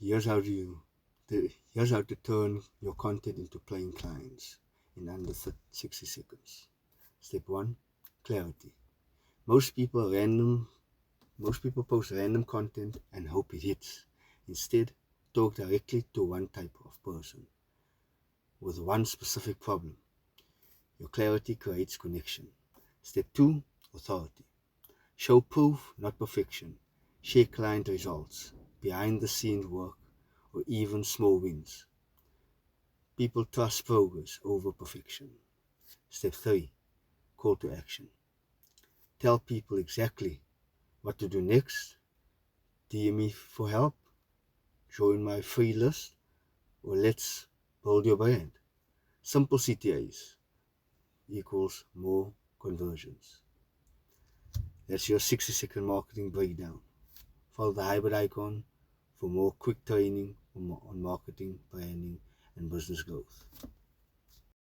Here's how here's how to turn your content into paying clients in under 60 seconds. Step 1, clarity. Most people post random content and hope it hits. Instead, talk directly to one type of person with one specific problem. Your clarity creates connection. Step 2, authority. Show proof, not perfection. Share client results, behind the scenes work, or even small wins. People trust progress over perfection. Step 3, call to action. Tell people exactly what to do next. DM me for help, join my free list, or let's build your brand. Simple CTAs equals more conversions. That's your 60-second marketing breakdown. Follow the hybrid icon for more quick training on marketing, branding, and business growth.